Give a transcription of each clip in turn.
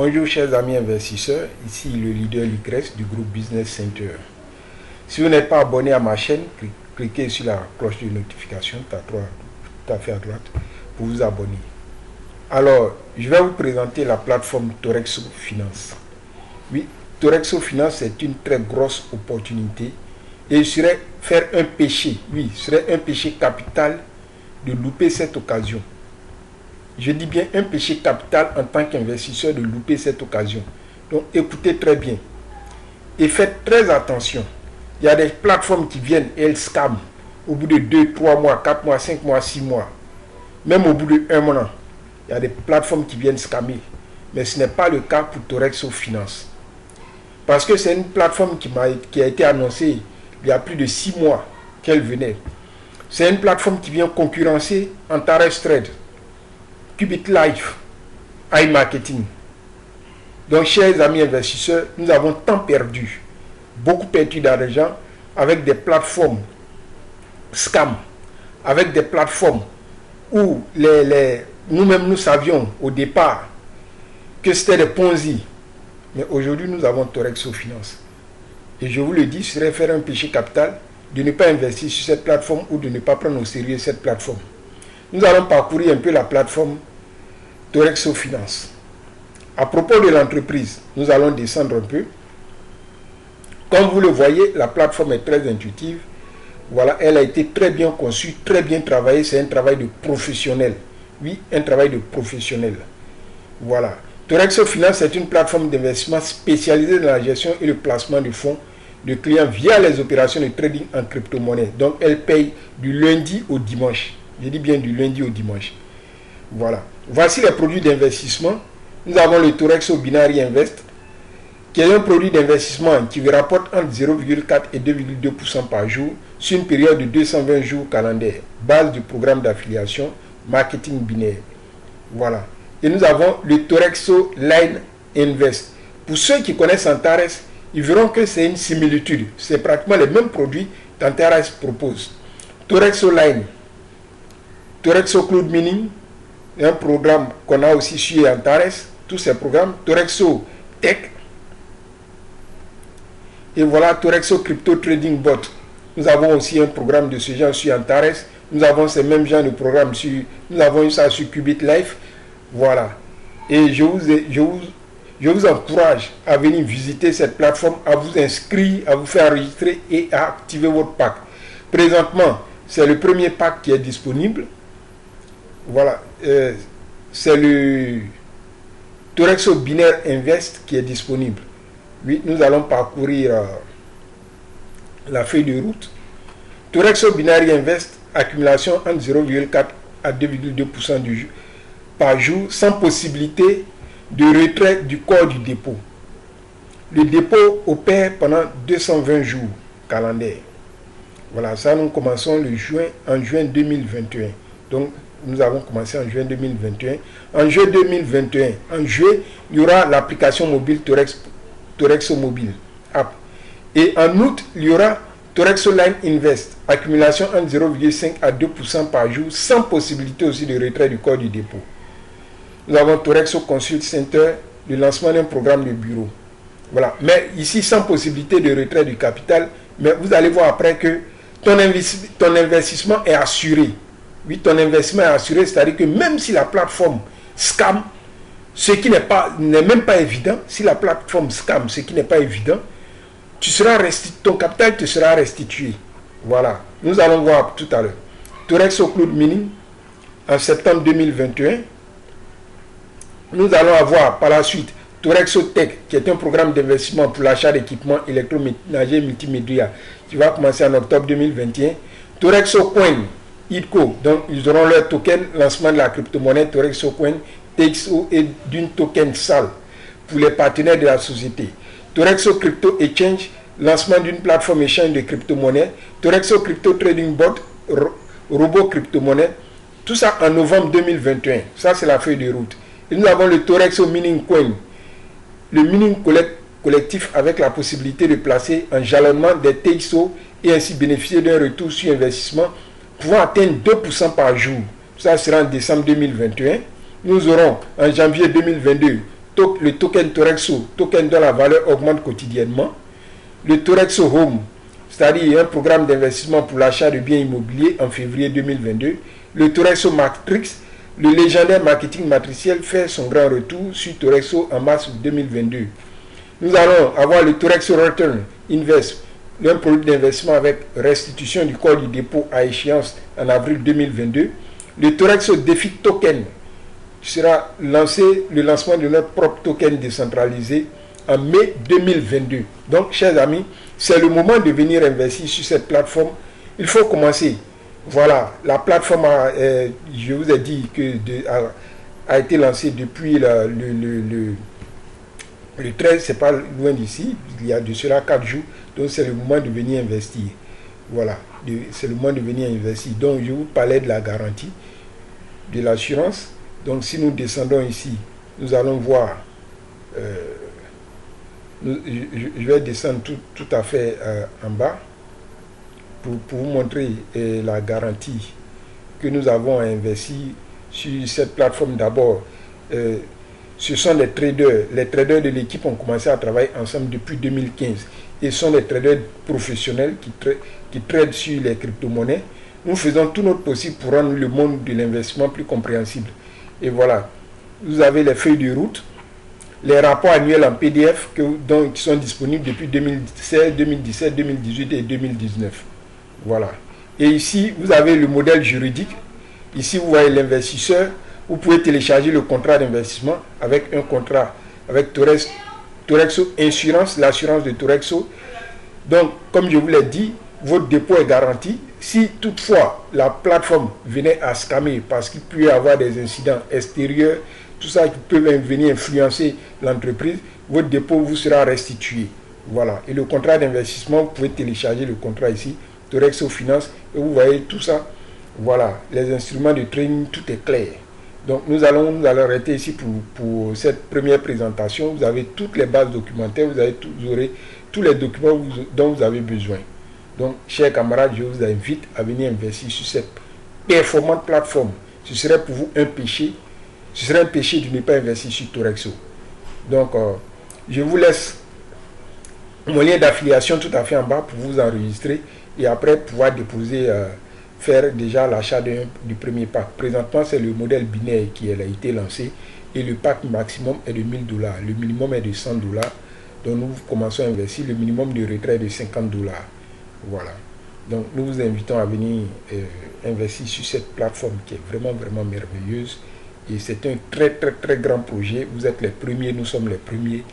Bonjour chers amis investisseurs, ici le leader Lucrèce du groupe Business Center. Si vous n'êtes pas abonné à ma chaîne, cliquez sur la cloche de notification tout à fait à droite pour vous abonner. Alors, je vais vous présenter la plateforme Torexo Finance. Oui, Torexo Finance est une très grosse opportunité et je serais faire un péché, oui, ce serait un péché capital de louper cette occasion. Je dis bien un péché capital en tant qu'investisseur de louper cette occasion. Donc écoutez très bien et faites très attention. Il y a des plateformes qui viennent et elles scamment au bout de 2, 3 mois, 4 mois, 5 mois, 6 mois. Même au bout de 1 mois, il y a des plateformes qui viennent scammer. Mais ce n'est pas le cas pour Torexo Finance. Parce que c'est une plateforme qui a été annoncée il y a plus de 6 mois qu'elle venait. C'est une plateforme qui vient concurrencer Antares Trade, Qubit Life, iMarketing. Donc, chers amis investisseurs, nous avons tant perdu, beaucoup perdu d'argent avec des plateformes scam, avec des plateformes où nous-mêmes nous savions au départ que c'était des Ponzi. Mais aujourd'hui, nous avons Torexo Finance. Et je vous le dis, ce serait faire un péché capital de ne pas investir sur cette plateforme ou de ne pas prendre au sérieux cette plateforme. Nous allons parcourir un peu la plateforme Torexo Finance. À propos de l'entreprise, nous allons descendre un peu. Comme vous le voyez, la plateforme est très intuitive. Voilà, elle a été très bien conçue, très bien travaillée. C'est un travail de professionnel. Oui, un travail de professionnel. Voilà. Torexo Finance est une plateforme d'investissement spécialisée dans la gestion et le placement de fonds de clients via les opérations de trading en crypto-monnaie. Donc, elle paye du lundi au dimanche. Je dis bien du lundi au dimanche. Voilà. Voici les produits d'investissement. Nous avons le Torexo Binary Invest, qui est un produit d'investissement qui vous rapporte entre 0,4 et 2,2% par jour sur une période de 220 jours calendaires. Base du programme d'affiliation marketing binaire. Voilà. Et nous avons le Torexo Line Invest. Pour ceux qui connaissent Antares, ils verront que c'est une similitude. C'est pratiquement les mêmes produits qu'Antares propose. Torexo Line, Torexo Cloud Mining, un programme qu'on a aussi sur Antares, tous ces programmes, Torexo Tech, et voilà Torexo Crypto Trading Bot. Nous avons aussi un programme de ce genre sur Antares, nous avons ces mêmes genres de programmes nous avons ça sur Qubit Life, voilà. Et je vous encourage à venir visiter cette plateforme, à vous inscrire, à vous faire enregistrer et à activer votre pack. Présentement, c'est le premier pack qui est disponible. Voilà, c'est le Torexo Binaire Invest qui est disponible. Oui, nous allons parcourir la feuille de route. Torexo Binary Invest, accumulation entre 0,4 à 2,2% par jour, sans possibilité de retrait du corps du dépôt. Le dépôt opère pendant 220 jours calendaires. Voilà, ça nous commençons en juin 2021. Donc, nous avons commencé en juin 2021. En juin 2021, en juillet, il y aura l'application mobile Torexo Mobile App. Et en août, il y aura Torexo Line Invest, accumulation entre 0,5 à 2% par jour, sans possibilité aussi de retrait du corps du dépôt. Nous avons Torexo Consult Center, le lancement d'un programme de bureau. Voilà. Mais ici, sans possibilité de retrait du capital, mais vous allez voir après que ton investissement est assuré. Oui, ton investissement est assuré, c'est-à-dire que même si la plateforme scam, ce qui n'est même pas évident, si la plateforme scam, ce qui n'est pas évident, ton capital te sera restitué. Voilà, nous allons voir tout à l'heure. Torexo Cloud Mining, en septembre 2021, nous allons avoir par la suite Torexo Tech, qui est un programme d'investissement pour l'achat d'équipements électroménagers multimédia, qui va commencer en octobre 2021. Torexo Coin, IDCO, donc ils auront leur token, lancement de la crypto-monnaie Torexo Coin, TXO et d'une token SAL pour les partenaires de la société. Torexo Crypto Exchange, lancement d'une plateforme échange de crypto-monnaie. Torexo Crypto Trading Bot, robot crypto-monnaie. Tout ça en novembre 2021. Ça, c'est la feuille de route. Et nous avons le Torexo Mining Coin, le mining collectif avec la possibilité de placer en jalonnement des TXO et ainsi bénéficier d'un retour sur investissement pouvant atteindre 2% par jour. Ça sera en décembre 2021. Nous aurons en janvier 2022 le token Torexo, token dont la valeur augmente quotidiennement. Le Torexo Home, c'est-à-dire un programme d'investissement pour l'achat de biens immobiliers en février 2022. Le Torexo Matrix, le légendaire marketing matriciel fait son grand retour sur Torexo en mars 2022. Nous allons avoir le Torexo Return Invest, un produit d'investissement avec restitution du corps du dépôt à échéance en avril 2022. Le Torexo Défi Token sera lancé, le lancement de notre propre token décentralisé en mai 2022. Donc, chers amis, c'est le moment de venir investir sur cette plateforme. Il faut commencer. Voilà, la plateforme, je vous ai dit que a été lancée depuis le 13, c'est pas loin d'ici, il y a de cela 4 jours. Donc, c'est le moment de venir investir. Voilà, c'est le moment de venir investir. Donc, je vous parlais de la garantie, de l'assurance. Donc, si nous descendons ici, nous allons voir, je vais descendre tout à fait en bas pour vous montrer la garantie que nous avons investi sur cette plateforme. D'abord, ce sont les traders de l'équipe ont commencé à travailler ensemble depuis 2015 et sont des traders professionnels qui tradent sur les crypto-monnaies. Nous faisons tout notre possible pour rendre le monde de l'investissement plus compréhensible. Et voilà, vous avez les feuilles de route, les rapports annuels en PDF qui sont disponibles depuis 2016, 2017, 2018 et 2019. Voilà. Et ici, vous avez le modèle juridique. Ici, vous voyez l'investisseur. Vous pouvez télécharger le contrat d'investissement avec un contrat avec Torexo Insurance, l'assurance de Torexo. Donc, comme je vous l'ai dit, votre dépôt est garanti. Si toutefois la plateforme venait à scammer parce qu'il peut y avoir des incidents extérieurs, tout ça qui peut venir influencer l'entreprise, votre dépôt vous sera restitué. Voilà. Et le contrat d'investissement, vous pouvez télécharger le contrat ici, Torexo Finance, et vous voyez tout ça. Voilà. Les instruments de trading, tout est clair. Donc nous allons arrêter ici pour cette première présentation. Vous avez toutes les bases documentaires, vous aurez tous les documents dont vous avez besoin. Donc, chers camarades, je vous invite à venir investir sur cette performante plateforme. Ce serait pour vous un péché. Ce serait un péché de ne pas investir sur Torexo. Donc, je vous laisse mon lien d'affiliation tout à fait en bas pour vous enregistrer et après pouvoir déposer, faire déjà l'achat du premier pack. Présentement, c'est le modèle binaire qui a été lancé et le pack maximum est de $1000. Le minimum est de $100. Donc, nous commençons à investir. Le minimum de retrait est de $50. Voilà. Donc, nous vous invitons à venir investir sur cette plateforme qui est vraiment, vraiment merveilleuse. Et c'est un très, très, très grand projet. Vous êtes les premiers, nous sommes les premiers.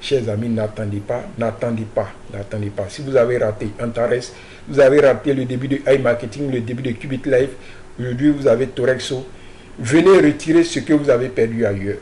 Chers amis, n'attendez pas, n'attendez pas, n'attendez pas. Si vous avez raté Antares, vous avez raté le début de iMarketing, le début de Qubit Live, aujourd'hui vous avez Torexo. Venez retirer ce que vous avez perdu ailleurs.